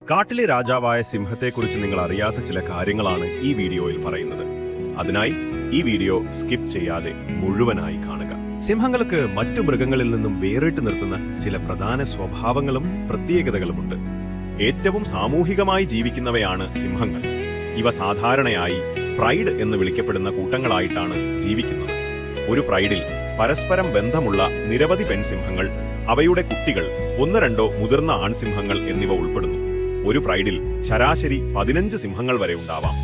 കാട്ടിലെ രാജാവായ സിംഹത്തെക്കുറിച്ച് നിങ്ങൾ അറിയാത്ത ചില കാര്യങ്ങളാണ് ഈ വീഡിയോയിൽ പറയുന്നത്. അതിനായി ഈ വീഡിയോ സ്കിപ്പ് ചെയ്യാതെ മുഴുവനായി കാണുക. സിംഹങ്ങൾക്ക് മറ്റു മൃഗങ്ങളിൽ നിന്നും വേറിട്ട് നിർത്തുന്ന ചില പ്രധാന സ്വഭാവങ്ങളും പ്രത്യേകതകളുമുണ്ട്. ഏറ്റവും സാമൂഹികമായി ജീവിക്കുന്നവയാണ് സിംഹങ്ങൾ. ഇവ സാധാരണയായി പ്രൈഡ് എന്ന് വിളിക്കപ്പെടുന്ന കൂട്ടങ്ങളായിട്ടാണ് ജീവിക്കുന്നത്. ഒരു പ്രൈഡിൽ പരസ്പരം ബന്ധമുള്ള നിരവധി പെൺസിംഹങ്ങൾ, അവയുടെ കുട്ടികൾ, ഒന്നോ രണ്ടോ മുതിർന്ന ആൺസിംഹങ്ങൾ എന്നിവ ഉൾപ്പെടുന്നു. ഒരു പ്രൈഡിൽ ശരാശരി 15 സിംഹങ്ങൾ വരെ ഉണ്ടാവാം.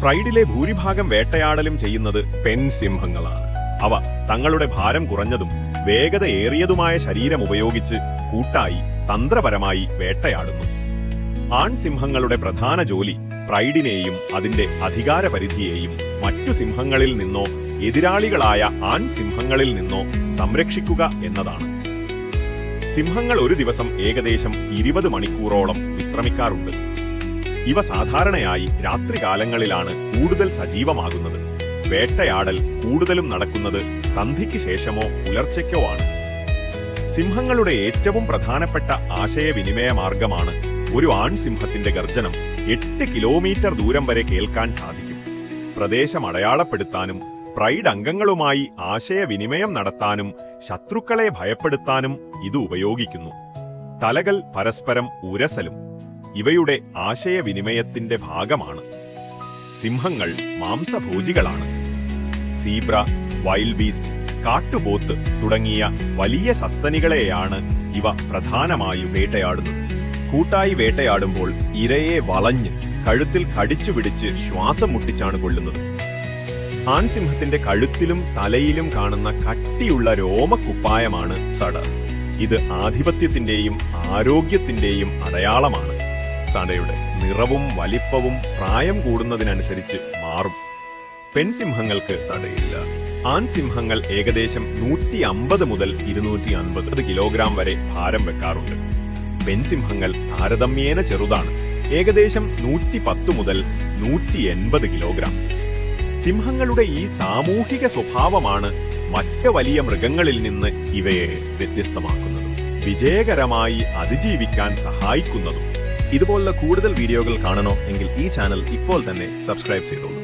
പ്രൈഡിലെ ഭൂരിഭാഗം വേട്ടയാടലും ചെയ്യുന്നത് പെൺസിംഹങ്ങളാണ്. അവ തങ്ങളുടെ ഭാരം കുറഞ്ഞതും വേഗതയേറിയതുമായ ശരീരം ഉപയോഗിച്ച് കൂട്ടായി തന്ത്രപരമായി വേട്ടയാടുന്നു. ആൺസിംഹങ്ങളുടെ പ്രധാന ജോലി പ്രൈഡിനെയും അതിന്റെ അധികാരപരിധിയെയും മറ്റു സിംഹങ്ങളിൽ നിന്നോ എതിരാളികളായ ആൺസിംഹങ്ങളിൽ നിന്നോ സംരക്ഷിക്കുക എന്നതാണ്. സിംഹങ്ങൾ ഒരു ദിവസം ഏകദേശം 20 മണിക്കൂറോളം വിശ്രമിക്കാറുണ്ട്. ഇവ സാധാരണയായി രാത്രികാലങ്ങളിലാണ് കൂടുതൽ സജീവമാകുന്നത്. വേട്ടയാടൽ കൂടുതലും നടക്കുന്നത് സന്ധ്യയ്ക്ക് ശേഷമോ പുലർച്ചയ്ക്കോ ആണ്. സിംഹങ്ങളുടെ ഏറ്റവും പ്രധാനപ്പെട്ട ആശയവിനിമയ മാർഗമാണ് ഒരു ആൺസിംഹത്തിന്റെ ഗർജനം 8 കിലോമീറ്റർ ദൂരം വരെ കേൾക്കാൻ സാധിക്കും. പ്രദേശം അടയാളപ്പെടുത്താനും പ്രൈഡ് അംഗങ്ങളുമായി ആശയവിനിമയം നടത്താനും ശത്രുക്കളെ ഭയപ്പെടുത്താനും ഇത് ഉപയോഗിക്കുന്നു. തലകൾ പരസ്പരം ഉരസലും ഇവയുടെ ആശയവിനിമയത്തിന്റെ ഭാഗമാണ്. സിംഹങ്ങൾ മാംസഭോജികളാണ്. സീബ്ര, വൈൽഡ് ബീസ്റ്റ്, കാട്ടുപോത്ത് തുടങ്ങിയ വലിയ സസ്തനികളെയാണ് ഇവ പ്രധാനമായും വേട്ടയാടുന്നത്. കൂട്ടായി വേട്ടയാടുമ്പോൾ ഇരയെ വളഞ്ഞ് കഴുത്തിൽ കടിച്ചുപിടിച്ച് ശ്വാസം മുട്ടിച്ചാണ് കൊല്ലുന്നത്. ആൺസിംഹത്തിന്റെ കഴുത്തിലും തലയിലും കാണുന്ന കട്ടിയുള്ള രോമക്കുപ്പായമാണ് സട. ഇത് ആധിപത്യത്തിന്റെയും ആരോഗ്യത്തിന്റെയും അടയാളമാണ്. സടയുടെ നിറവും വലിപ്പവും പ്രായം കൂടുന്നതിനനുസരിച്ച് മാറും. പെൺസിംഹങ്ങൾക്ക് തടയില്ല. ആൺസിംഹങ്ങൾ ഏകദേശം 150 മുതൽ 250 കിലോഗ്രാം വരെ ഭാരം വെക്കാറുണ്ട്. പെൺസിംഹങ്ങൾ താരതമ്യേന ചെറുതാണ്, ഏകദേശം 110 മുതൽ 180 കിലോഗ്രാം. സിംഹങ്ങളുടെ ഈ സാമൂഹിക സ്വഭാവമാണ് മറ്റ് വലിയ മൃഗങ്ങളിൽ നിന്ന് ഇവയെ വ്യത്യസ്തമാക്കുന്നതും വിജയകരമായി അതിജീവിക്കാൻ സഹായിക്കുന്നതും. ഇതുപോലുള്ള കൂടുതൽ വീഡിയോകൾ കാണണോ എങ്കിൽ ഈ ചാനൽ ഇപ്പോൾ തന്നെ സബ്സ്ക്രൈബ് ചെയ്തോളൂ.